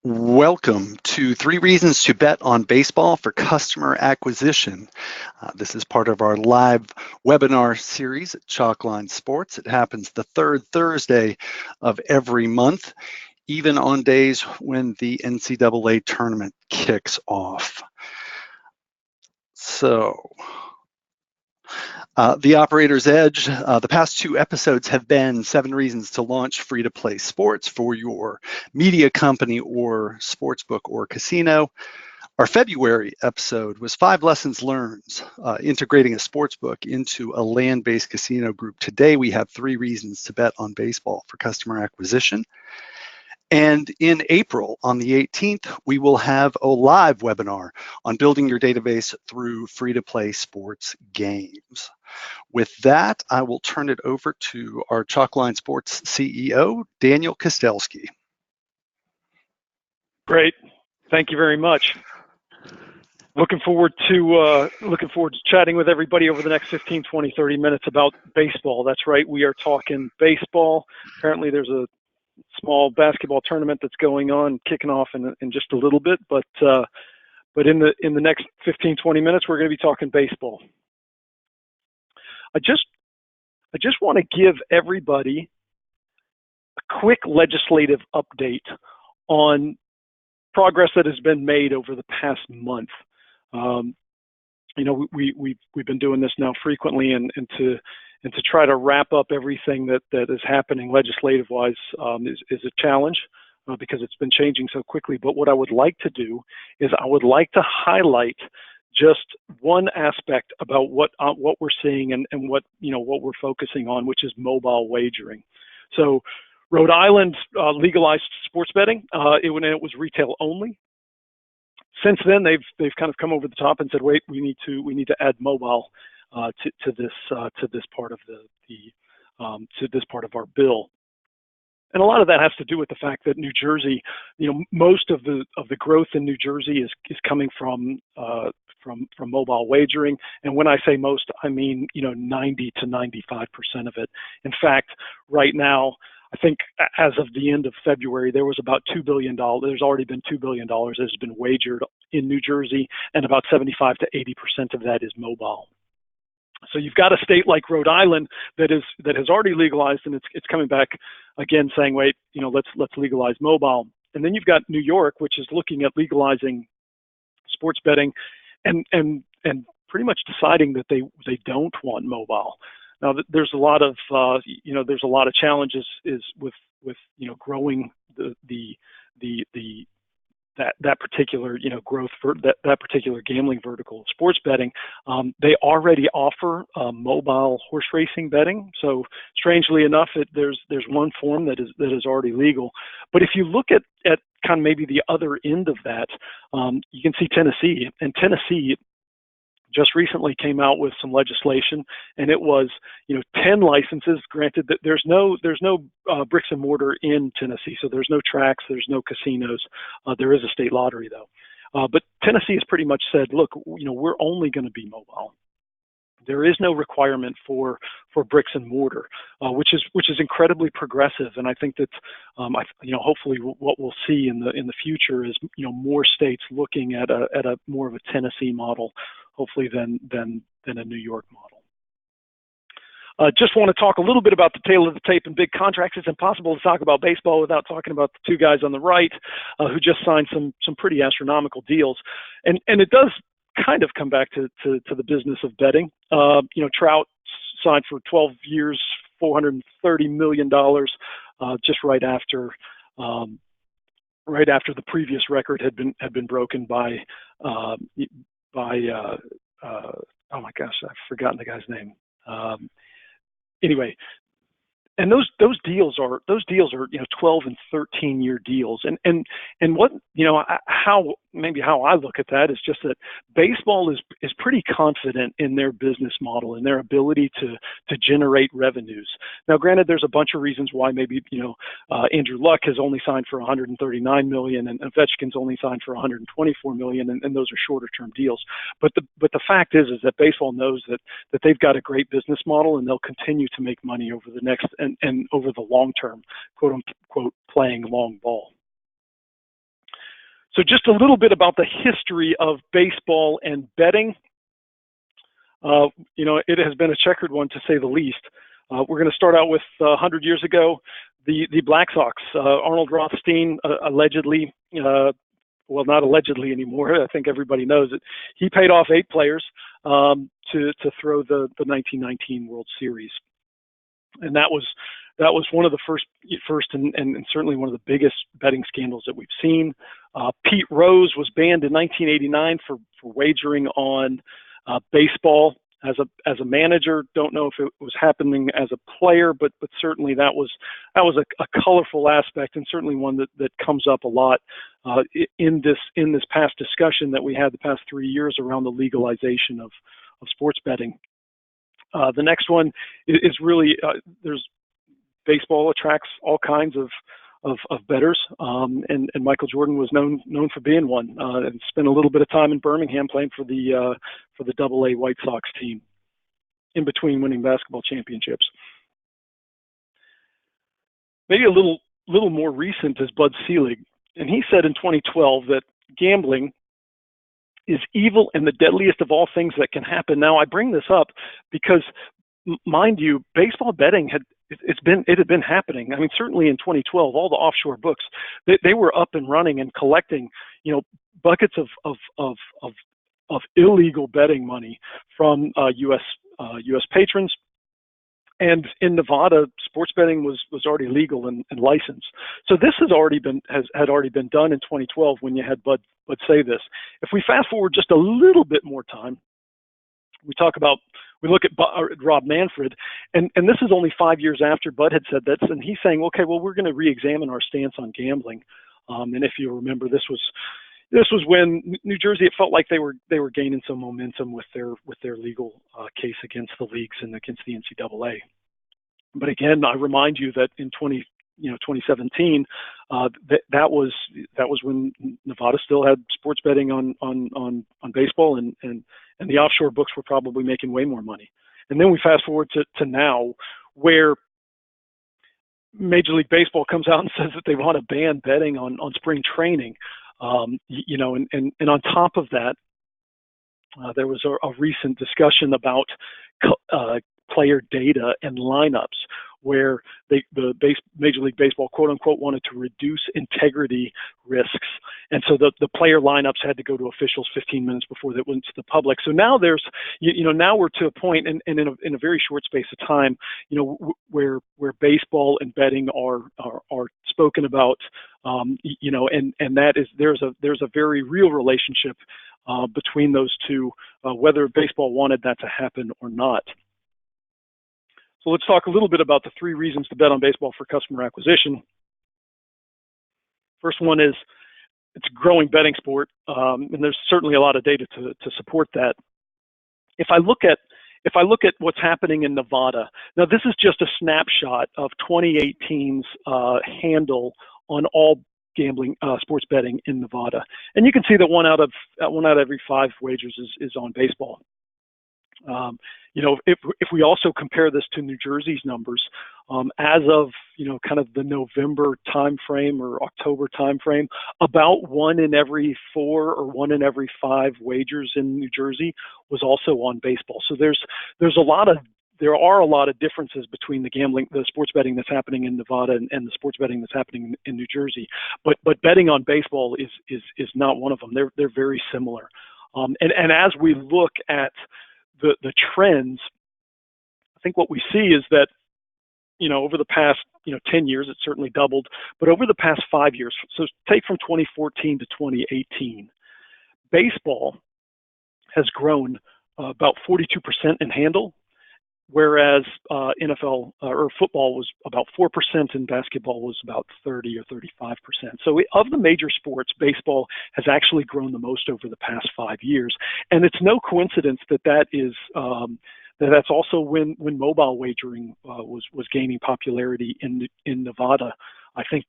Welcome to 3 Reasons to Bet on Baseball for Customer Acquisition. This is part of our live webinar series at Chalkline Sports. It happens the third Thursday of every month, even on days when the NCAA tournament kicks off. The Operator's Edge, the past 2 episodes have been 7 reasons to launch free-to-play sports for your media company or sportsbook or casino. Our February episode was 5 lessons learned integrating a sportsbook into a land-based casino group. Today we have 3 reasons to bet on baseball for customer acquisition. And in April, on the 18th, we will have a live webinar on building your database through free-to-play sports games. With that, I will turn it over to our Chalkline Sports CEO, Daniel Kustelski. Great. Thank you very much. Looking forward to chatting with everybody over the next 15, 20, 30 minutes about baseball. That's right. We are talking baseball. Apparently there's a small basketball tournament that's going on, kicking off in just a little bit, but in the next 15, 20 minutes, we're going to be talking baseball. I just want to give everybody a quick legislative update on progress that has been made over the past month. We've been doing this now frequently, and to try to wrap up everything that is happening legislative-wise is a challenge because it's been changing so quickly. But what I would like to do is I would like to highlight just one aspect about what we're seeing and what we're focusing on, which is mobile wagering. So Rhode Island legalized sports betting when it was retail only. Since then, they've kind of come over the top and said, wait, we need to add mobile to this part of our bill. And a lot of that has to do with the fact that New Jersey, most of the growth in New Jersey is coming from mobile wagering. And when I say most, I mean 90 to 95% of it. In fact, right now, I think as of the end of February, there was about $2 billion. There's already been $2 billion that has been wagered in New Jersey, and about 75 to 80% of that is mobile. So you've got a state like Rhode Island that has already legalized, and it's coming back again saying, wait, let's legalize mobile. And then you've got New York, which is looking at legalizing sports betting, and pretty much deciding that they don't want mobile. Now there's a lot of challenges with growing that particular growth for that particular gambling vertical of sports betting. They already offer mobile horse racing betting. So strangely enough, there's one form that is already legal. But if you look at kind of maybe the other end of that, you can see Tennessee, and Tennessee just recently came out with some legislation, and it was 10 licenses. Granted that there's no bricks and mortar in Tennessee, so there's no tracks, there's no casinos. There is a state lottery though, but Tennessee has pretty much said, look, we're only going to be mobile. There is no requirement for bricks and mortar, which is incredibly progressive, and I think that hopefully what we'll see in the future is more states looking at a more of a Tennessee model, hopefully than a New York model. Just want to talk a little bit about the tail of the tape and big contracts. It's impossible to talk about baseball without talking about the 2 guys on the right who just signed some pretty astronomical deals, and it does kind of come back to the business of betting. Trout signed for 12 years, $430 million, just right after the previous record had been broken by oh my gosh, I've forgotten the guy's name. Anyway, and those deals are 12 and 13 year deals, and what how I look at that is just that baseball is pretty confident in their business model and their ability to generate revenues. Now, granted, there's a bunch of reasons why maybe Andrew Luck has only signed for $139 million, and Ovechkin's only signed for $124 million, and those are shorter term deals. But the fact is that baseball knows that they've got a great business model, and they'll continue to make money over the next and over the long term, quote unquote, playing long ball. So just a little bit about the history of baseball and betting. It has been a checkered one, to say the least. We're going to start out with 100 years ago, the Black Sox. Arnold Rothstein allegedly, well, not allegedly anymore. I think everybody knows it. He paid off 8 players to throw the 1919 World Series, and that was one of the first and certainly one of the biggest betting scandals that we've seen. Pete Rose was banned in 1989 for wagering on baseball as a manager. Don't know if it was happening as a player, but certainly that was a colorful aspect, and certainly one that comes up a lot in this past discussion that we had the past 3 years around the legalization of sports betting. The next one is really there's baseball attracts all kinds of bettors, and Michael Jordan was known for being one, and spent a little bit of time in Birmingham playing for the AA White Sox team in between winning basketball championships. Maybe a little more recent is Bud Selig, and he said in 2012 that gambling is evil and the deadliest of all things that can happen. Now, I bring this up because, mind you, baseball betting had been happening. I mean, certainly in 2012, all the offshore books, they were up and running and collecting, buckets of illegal betting money from U.S. patrons. And in Nevada, sports betting was already legal and licensed. So this had already been done in 2012 when you had Bud say this. If we fast forward just a little bit more time, we look at Rob Manfred, and this is only 5 years after Bud had said that, and he's saying, okay, well, we're going to re-examine our stance on gambling. And if you remember, this was when New Jersey, it felt like they were gaining some momentum with their legal case against the leagues and against the NCAA. But again, I remind you that in 2017, that was when Nevada still had sports betting on baseball, and the offshore books were probably making way more money. And then we fast forward to now, where Major League Baseball comes out and says that they want to ban betting on spring training. And on top of that, there was a recent discussion about player data and lineups, where the Major League Baseball, quote unquote, wanted to reduce integrity risks, and so the player lineups had to go to officials 15 minutes before they went to the public. So now now we're to a point, and in a very short space of time, where baseball and betting are spoken about, and that is there's a very real relationship between those two, whether baseball wanted that to happen or not. So let's talk a little bit about the 3 reasons to bet on baseball for customer acquisition. First one is it's a growing betting sport, and there's certainly a lot of data to support that. If I look at what's happening in Nevada, now this is just a snapshot of 2018's handle on all gambling, sports betting in Nevada, and you can see that one out of every 5 wagers is on baseball. If we also compare this to New Jersey's numbers, as of kind of the November timeframe or October timeframe, about 1 in every 4 or 1 in every 5 wagers in New Jersey was also on baseball. So there are a lot of differences between the sports betting that's happening in Nevada and the sports betting that's happening in New Jersey. But betting on baseball is not one of them. They're very similar. And as we look at the trends, I think what we see is that, over the past, 10 years, it's certainly doubled, but over the past 5 years, so take from 2014 to 2018, baseball has grown about 42% in handle, whereas NFL or football was about 4% and basketball was about 30 or 35%. So of the major sports, baseball has actually grown the most over the past 5 years. And it's no coincidence that's also when mobile wagering was gaining popularity in Nevada. I think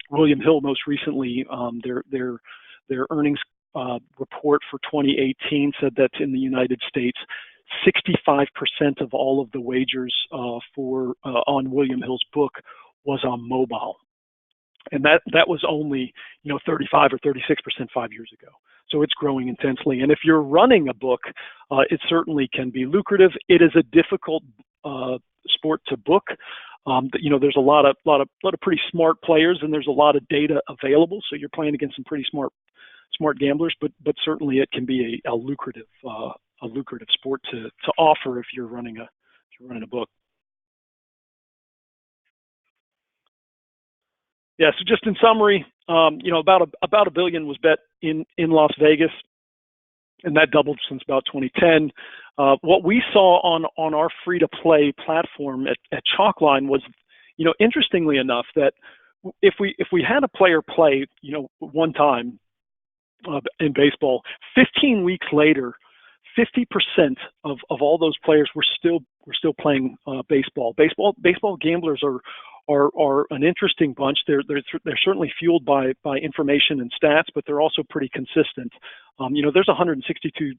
William Hill most recently, their earnings report for 2018 said that in the United States, 65% of all of the wagers on William Hill's book was on mobile. and that was only 35 or 36% 5 years ago. So it's growing intensely. And if you're running a book, it certainly can be lucrative. It is a difficult sport to book. There's a lot of pretty smart players, and there's a lot of data available. So you're playing against some pretty smart gamblers, but certainly it can be a lucrative sport to offer if you're running a book. Yeah. So just in summary, about $1 billion was bet in Las Vegas, and that doubled since about 2010. What we saw on our free-to-play platform at Chalkline was, interestingly enough, that if we had a player play, one time in baseball, 15 weeks later, 50% of all those players were still playing baseball. Baseball gamblers are an interesting bunch. They're certainly fueled by information and stats, but they're also pretty consistent. There's 162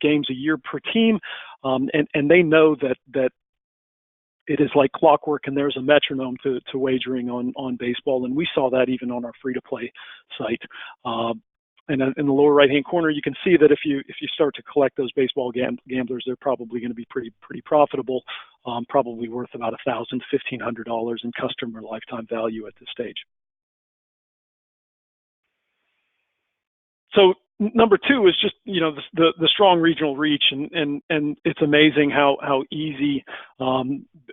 games a year per team, and they know that it is like clockwork, and there's a metronome to wagering on baseball, and we saw that even on our free-to-play site. And in the lower right-hand corner, you can see that if you start to collect those baseball gamblers, they're probably going to be pretty profitable, probably worth about $1,000 to $1,500 in customer lifetime value at this stage. So number two is just the strong regional reach, and it's amazing how easy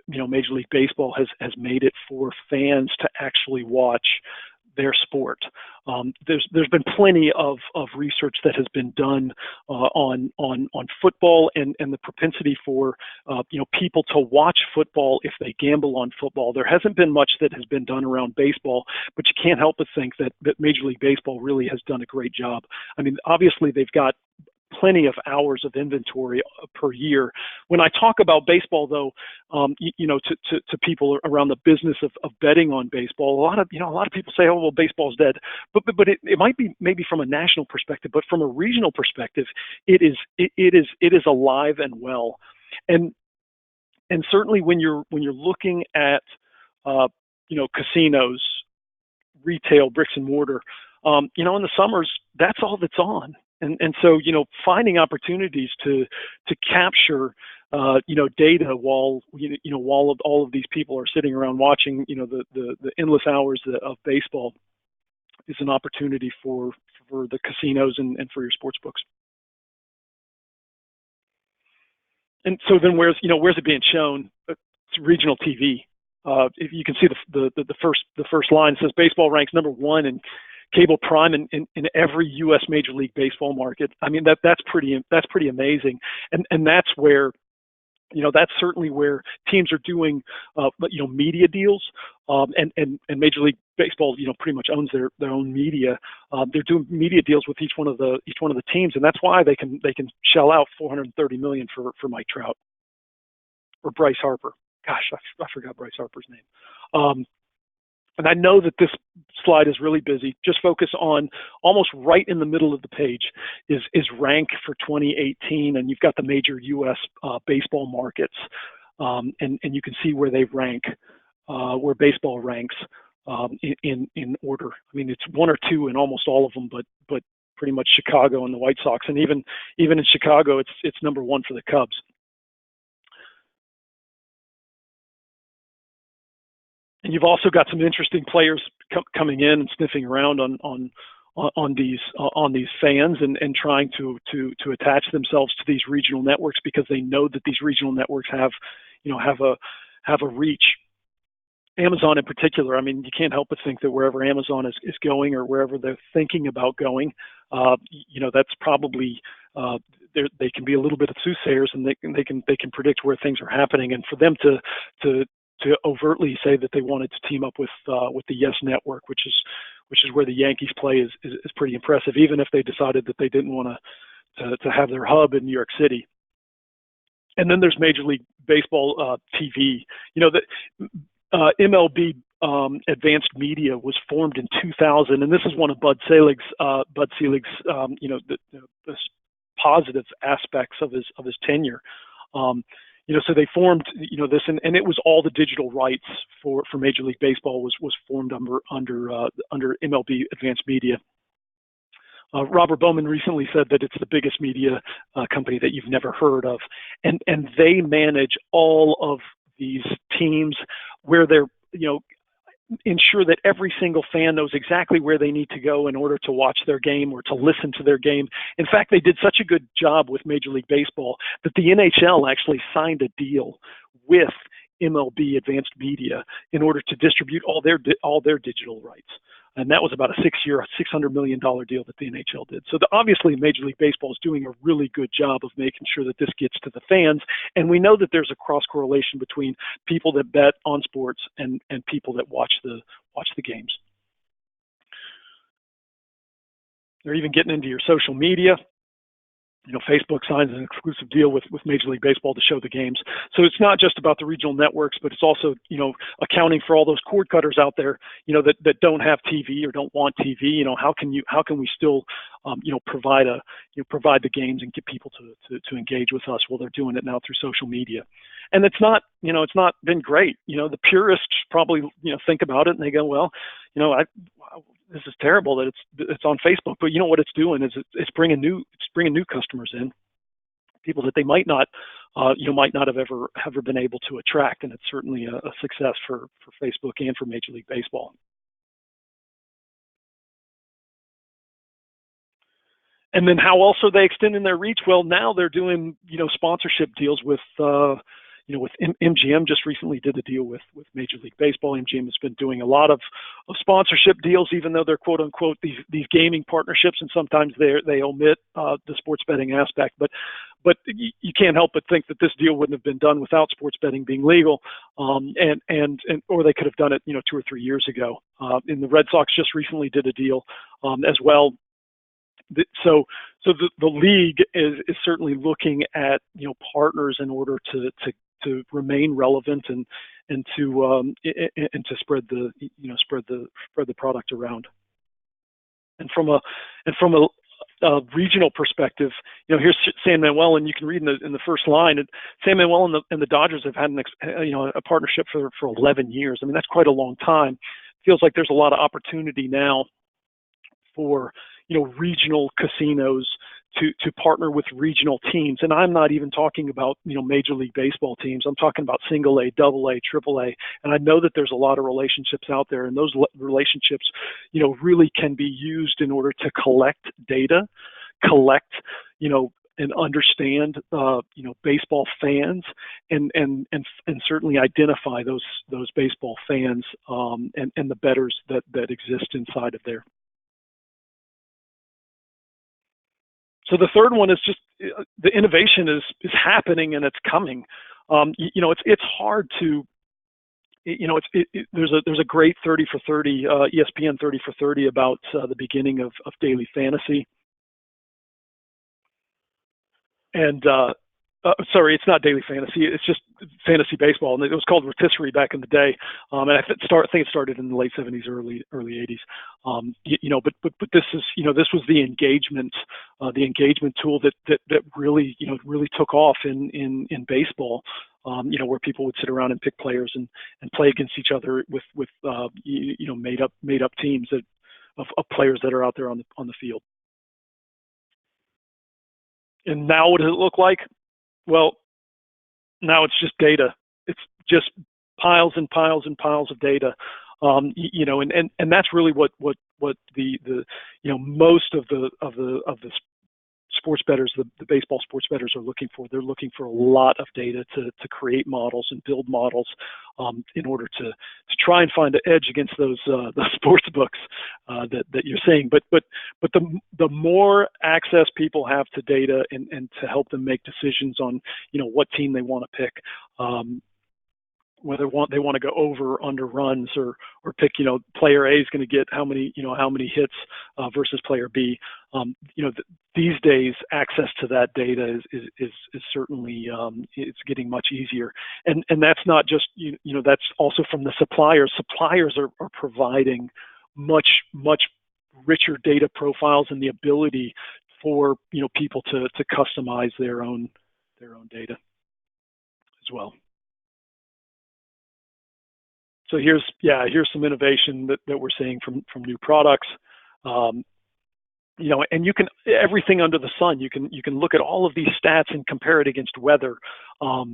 Major League Baseball has made it for fans to actually watch their sport. There's been plenty of research that has been done on football and the propensity for people to watch football if they gamble on football. There hasn't been much that has been done around baseball, but you can't help but think that Major League Baseball really has done a great job. I mean, obviously they've got plenty of hours of inventory per year. When I talk about baseball, though, to people around the business of betting on baseball, a lot of people say, "Oh, well, baseball's dead," but it might be maybe from a national perspective, but from a regional perspective, it is alive and well, and certainly when you're looking at casinos, retail, bricks and mortar, in the summers, that's all that's on. And so, finding opportunities to capture, data while all of these people are sitting around watching, the endless hours of baseball is an opportunity for the casinos and for your sports books. And so then where's it being shown? It's regional TV. If you can see the first line says baseball ranks number 1 in cable prime in every U.S. Major League Baseball market. I mean, that's pretty amazing, and that's where that's certainly where teams are doing media deals, and Major League Baseball pretty much owns their own media. They're doing media deals with each one of the teams, and that's why they can shell out $430 million for Mike Trout or Bryce Harper. Gosh, I forgot Bryce Harper's name. And I know that this slide is really busy. Just focus on almost right in the middle of the page is rank for 2018, and you've got the major U.S. Baseball markets, and you can see where they rank, where baseball ranks in order. I mean, it's 1 or 2 in almost all of them, but pretty much Chicago and the White Sox, and even in Chicago, it's number 1 for the Cubs. And you've also got some interesting players coming in and sniffing around on these fans and trying to attach themselves to these regional networks because they know that these regional networks have a reach. Amazon in particular, I mean, you can't help but think that wherever Amazon is going or wherever they're thinking about going, that's probably they can be a little bit of soothsayers, and they can predict where things are happening. And for them to overtly say that they wanted to team up with the Yes Network, which is where the Yankees play, is pretty impressive. Even if they decided that they didn't want to have their hub in New York City. And then there's Major League Baseball TV. MLB Advanced Media was formed in 2000, and this is one of Bud Selig's the positive aspects of his tenure. So they formed, this, and it was all the digital rights for Major League Baseball was formed under MLB Advanced Media. Robert Bowman recently said that it's the biggest media company that you've never heard of, and they manage all of these teams where they're, ensure that every single fan knows exactly where they need to go in order to watch their game or to listen to their game. In fact, they did such a good job with Major League Baseball that the NHL actually signed a deal with MLB Advanced Media in order to distribute all their digital rights. And that was about a 6-year, $600 million deal that the NHL did. So obviously Major League Baseball is doing a really good job of making sure that this gets to the fans. And we know that there's a cross correlation between people that bet on sports and people that watch the games. They're even getting into your social media. Facebook signs an exclusive deal with Major League Baseball to show the games. So it's not just about the regional networks, but it's also, accounting for all those cord cutters out there, that don't have TV or don't want TV. How can we still, provide the games and get people to engage with us while they're doing it now through social media. And it's not been great. The purists probably, think about it and they go, well, this is terrible that it's on Facebook, but what it's doing is it's bringing new customers in, people that they might not have ever been able to attract, and it's certainly a success for Facebook and for Major League Baseball. And then how else are they extending their reach? Well, now they're doing sponsorship deals with with MGM. Just recently did a deal with Major League Baseball. MGM has been doing a lot of sponsorship deals, even though they're quote unquote these gaming partnerships, and sometimes they omit the sports betting aspect. But you can't help but think that this deal wouldn't have been done without sports betting being legal, and or they could have done it 2 or 3 years ago. And the Red Sox just recently did a deal as well. So the league is certainly looking at partners in order to remain relevant and to spread the product around. And from a regional perspective, here's San Manuel, and you can read in the first line, San Manuel and the Dodgers have had a partnership for 11 years. I mean, that's quite a long time. Feels like there's a lot of opportunity now for regional casinos to partner with regional teams. And I'm not even talking about Major League Baseball teams. I'm talking about single A, double A, triple A. And I know that there's a lot of relationships out there, and those relationships really can be used in order to collect data, and understand baseball fans, and certainly identify those baseball fans and the bettors that exist inside of there. So the third one is just the innovation is happening, and it's coming. It's hard to, there's a great 30 for 30, ESPN 30 for 30 about the beginning of daily fantasy. And sorry, it's not daily fantasy. It's just fantasy baseball, and it was called rotisserie back in the day. And I think it started in the late 70s, early 80s. But this is this was the engagement tool that really took off in baseball. Where people would sit around and pick players and play against each other with made up teams of players that are out there on the field. And now what does it look like? Well, now it's just data. It's just piles and piles and piles of data, and that's really what the most of the sports bettors, the baseball sports bettors are looking for. They're looking for a lot of data to create models and build models in order to try and find an edge against those sports books that you're seeing. But the more access people have to data and to help them make decisions on what team they want to pick, whether they want to go over, under runs, or pick player A is going to get how many hits versus player B. These days access to that data is certainly it's getting much easier, and that's not just that's also from the suppliers. Suppliers are providing much richer data profiles and the ability for people to customize their own data. as well. So here's some innovation that we're seeing from new products. And you can, everything under the sun, you can look at all of these stats and compare it against weather, or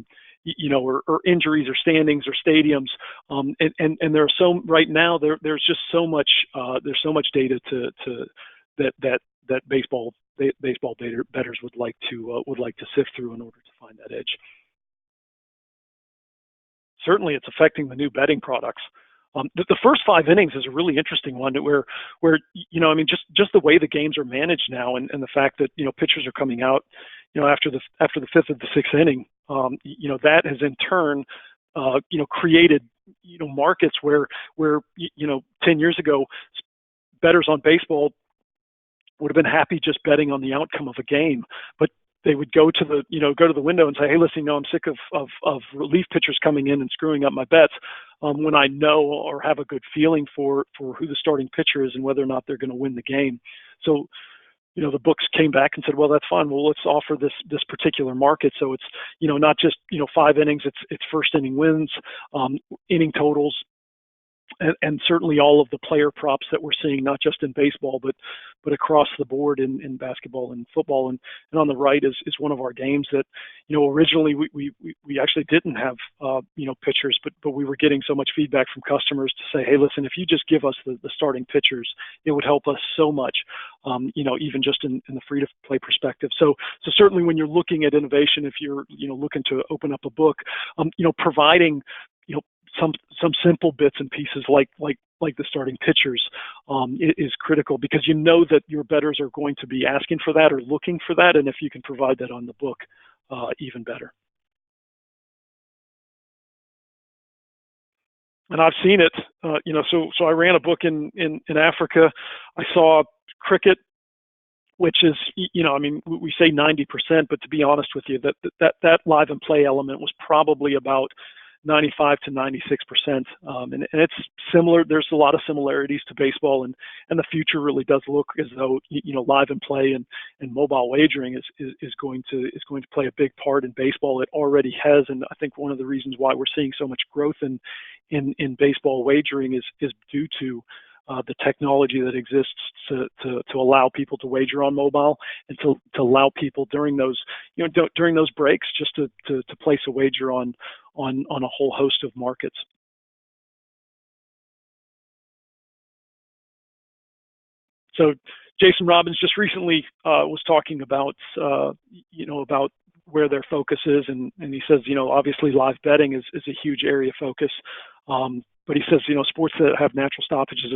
injuries or standings or stadiums. And there are right now there's just so much data that baseball bettors would like to sift through in order to find that edge. Certainly it's affecting the new betting products. The first 5 innings is a really interesting one where just the way the games are managed now, and the fact that pitchers are coming out after the 5th of the 6th inning, that has in turn created markets where 10 years ago bettors on baseball would have been happy just betting on the outcome of a game, but they would go to the window and say, hey, listen, I'm sick of relief pitchers coming in and screwing up my bets when I know or have a good feeling for who the starting pitcher is and whether or not they're going to win the game. So, the books came back and said, well, that's fine. Well, let's offer this particular market. So it's, not just, 5 innings, it's first inning wins, inning totals, and certainly all of the player props that we're seeing, not just in baseball, but across the board in basketball and football. And on the right is one of our games that, originally we actually didn't have, pitchers, but we were getting so much feedback from customers to say, hey, listen, if you just give us the starting pitchers, it would help us so much, even just in the free to play perspective. So certainly when you're looking at innovation, if you're, looking to open up a book, providing, some simple bits and pieces like the starting pitchers is critical, because that your bettors are going to be asking for that or looking for that, and if you can provide that on the book, even better. And I've seen it, so I ran a book in Africa. I saw cricket, which is, we say 90%, but to be honest with you, that live and play element was probably about 95 to 96%, and it's similar. There's a lot of similarities to baseball, and the future really does look as though live and play and mobile wagering is going to play a big part in baseball. It already has, and I think one of the reasons why we're seeing so much growth in baseball wagering is due to the technology that exists to allow people to wager on mobile, and to allow people during those breaks just to place a wager on a whole host of markets. So Jason Robbins just recently was talking about about where their focus is, and he says obviously live betting is a huge area of focus. But he says, sports that have natural stoppages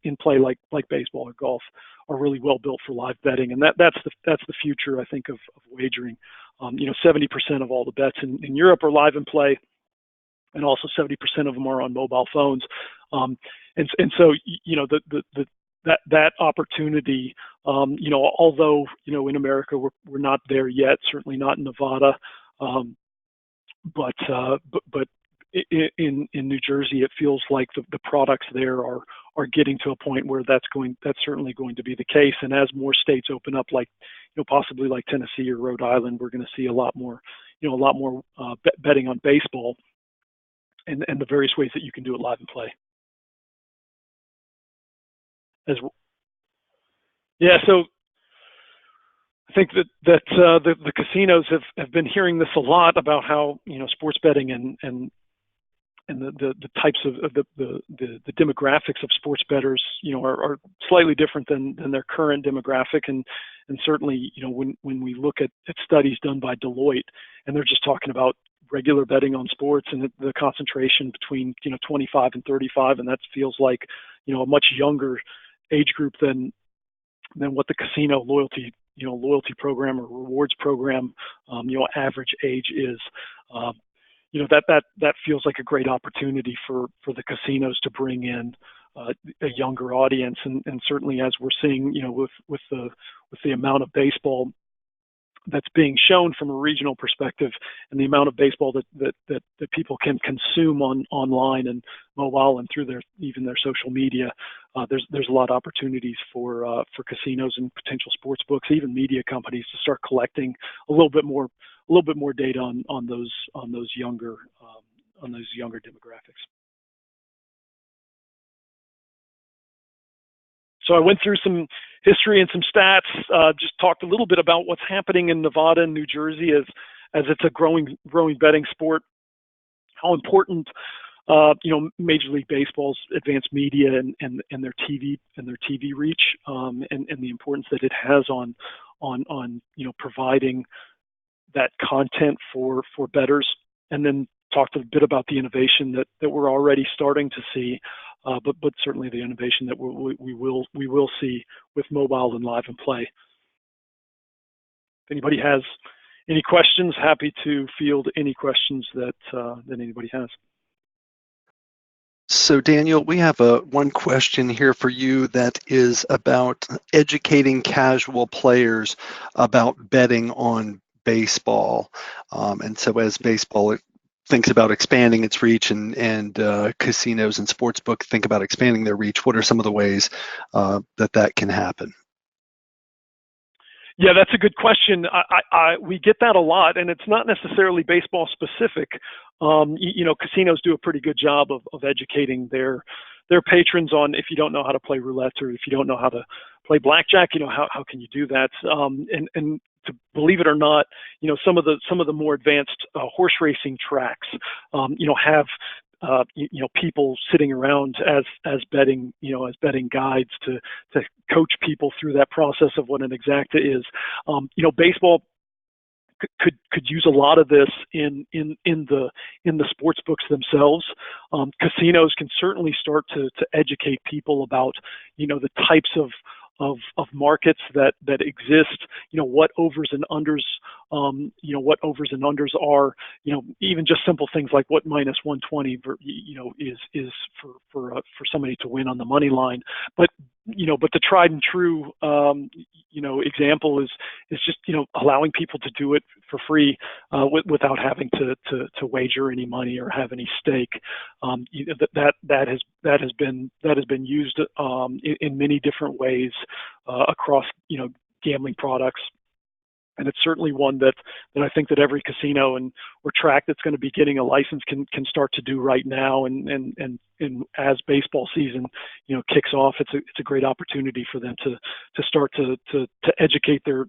in play, like baseball or golf, are really well built for live betting, and that's the future, I think, of wagering. 70% of all the bets in Europe are live in play, and also 70% of them are on mobile phones. And so that opportunity, although in America we're not there yet, certainly not in Nevada, but in New Jersey, it feels like the products there are getting to a point where that's certainly going to be the case. And as more states open up, like possibly like Tennessee or Rhode Island, we're going to see a lot more betting on baseball and the various ways that you can do it live and play. So I think that the casinos have been hearing this a lot about how sports betting and the types of the demographics of sports bettors are slightly different than their current demographic, and certainly when we look at studies done by Deloitte, and they're just talking about regular betting on sports and the concentration between 25 and 35, and that feels like a much younger age group than what the casino loyalty program or rewards program average age is. That feels like a great opportunity for the casinos to bring in a younger audience, and certainly as we're seeing with the amount of baseball that's being shown from a regional perspective, and the amount of baseball that people can consume online and mobile and through even their social media, there's a lot of opportunities for casinos and potential sports books, even media companies, to start collecting a little bit more data on those younger demographics. So I went through some history and some stats, just talked a little bit about what's happening in Nevada and New Jersey as it's a growing betting sport, how important Major League Baseball's advanced media and their TV reach, and the importance that it has on providing that content for bettors, and then talked a bit about the innovation that we're already starting to see, but certainly the innovation that we will see with mobile and live and play. If anybody has any questions, happy to field any questions that anybody has. So Daniel, we have one question here for you that is about educating casual players about betting on baseball. And so as baseball thinks about expanding its reach and casinos and sportsbook think about expanding their reach, what are some of the ways that can happen? Yeah, that's a good question. We get that a lot, and it's not necessarily baseball specific. Casinos do a pretty good job of educating their patrons on, if you don't know how to play roulette or if you don't know how to play blackjack, how can you do that? And to believe it or not, some of the more advanced horse racing tracks, have people sitting around as betting guides to coach people through that process of what an exacta is. Baseball could use a lot of this in the sports books themselves. Casinos can certainly start to educate people about the types of markets that exist, what overs and unders, are, even just simple things like what minus 120, is for somebody to win on the money line. But the tried and true, example is just, allowing people to do it for free, without having to wager any money or have any stake. That has been used in many different ways across gambling products, and it's certainly one that I think that every casino or track that's going to be getting a license can start to do right now, and as baseball season kicks off, it's a great opportunity for them to start to educate their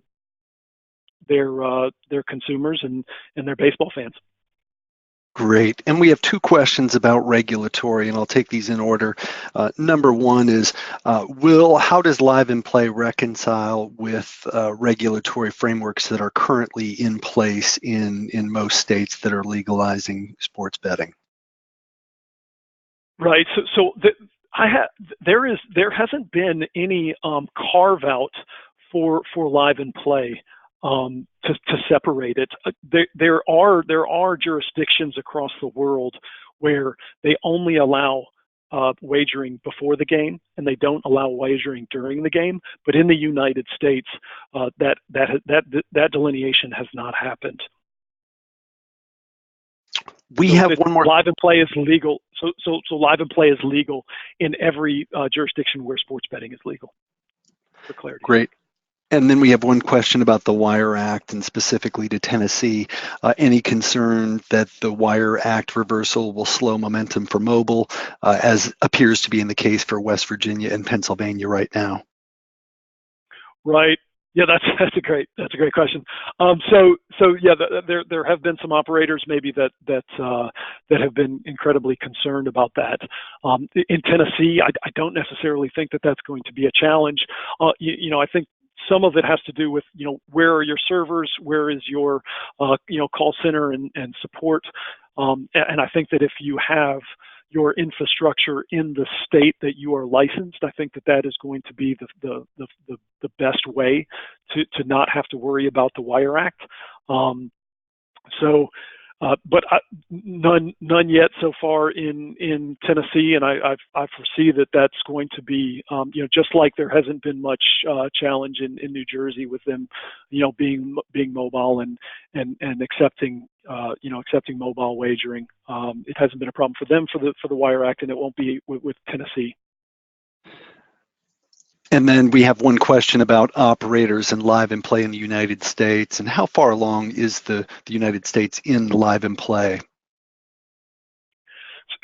consumers and their baseball fans. Great. And we have two questions about regulatory, and I'll take these in order. Number one is, how does live and play reconcile with regulatory frameworks that are currently in place in most states that are legalizing sports betting? Right. There hasn't been any carve out for live and play. To separate it, there are jurisdictions across the world where they only allow wagering before the game, and they don't allow wagering during the game. But in the United States, that delineation has not happened. We have one more. Live and play is legal. So live and play is legal in every jurisdiction where sports betting is legal. For clarity. Great. And then we have one question about the Wire Act and specifically to Tennessee. Any concern that the Wire Act reversal will slow momentum for mobile, as appears to be in the case for West Virginia and Pennsylvania right now? Right. Yeah, that's a great question. There have been some operators maybe that have been incredibly concerned about that. In Tennessee, I don't necessarily think that that's going to be a challenge. I think some of it has to do with, where are your servers, where is your, call center and support. And I think that if you have your infrastructure in the state that you are licensed, I think that is going to be the best way to not have to worry about the Wire Act. But none yet so far in Tennessee, and I foresee that that's going to be, just like there hasn't been much challenge in New Jersey with them, being mobile and accepting mobile wagering. It hasn't been a problem for them for the Wire Act, and it won't be with Tennessee. And then we have one question about operators and live and play in the United States, and how far along is the United States in live and play?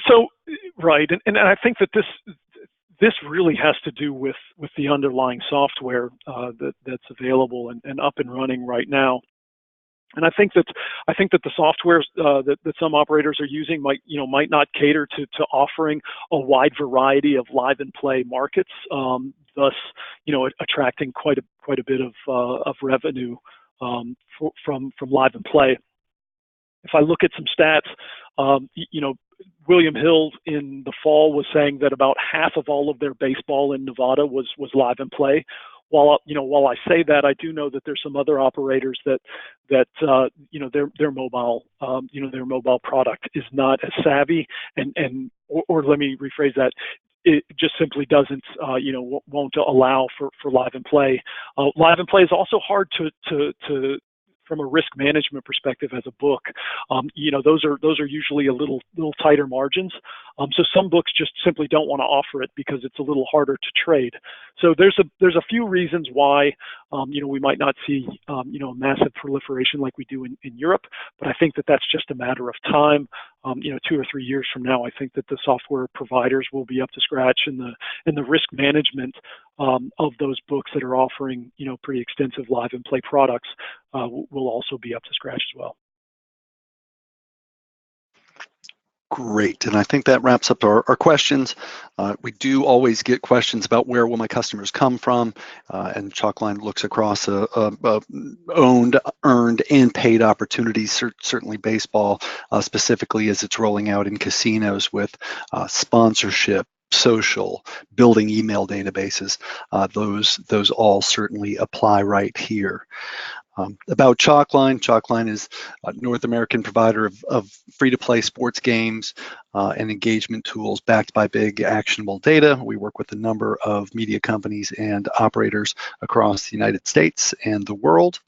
So, right, and I think that this really has to do with the underlying software that's available and up and running right now. And I think that the software that some operators are using might not cater to offering a wide variety of live and play markets, thus attracting quite a bit of revenue from live and play. If I look at some stats, William Hill in the fall was saying that about half of all of their baseball in Nevada was live and play. While I say that, I do know that there's some other operators that their mobile their mobile product is not as savvy, or let me rephrase that. It just simply doesn't, won't allow for live and play. Live and play is also hard to from a risk management perspective as a book. Those are usually a little tighter margins. So some books just simply don't want to offer it because it's a little harder to trade. So there's a few reasons why we might not see a massive proliferation like we do in Europe, but I think that that's just a matter of time. 2 or 3 years from now, I think that the software providers will be up to scratch, and the risk management of those books that are offering pretty extensive live and play products will also be up to scratch as well. Great, and I think that wraps up our questions. We do always get questions about where will my customers come from, and Chalkline looks across owned, earned, and paid opportunities, certainly baseball, specifically as it's rolling out in casinos with sponsorship, social, building email databases. Those all certainly apply right here. About Chalkline is a North American provider of free-to-play sports games and engagement tools backed by big actionable data. We work with a number of media companies and operators across the United States and the world.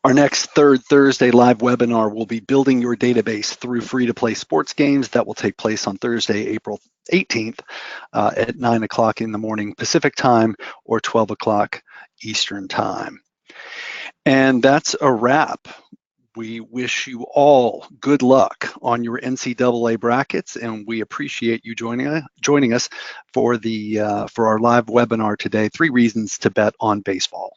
Our next third Thursday live webinar will be Building Your Database Through Free-to-Play Sports Games. That will take place on Thursday, April 18th at 9 o'clock in the morning Pacific time or 12 o'clock Eastern time. And that's a wrap. We wish you all good luck on your NCAA brackets, and we appreciate you joining us for our live webinar today, 3 Reasons to Bet on Baseball.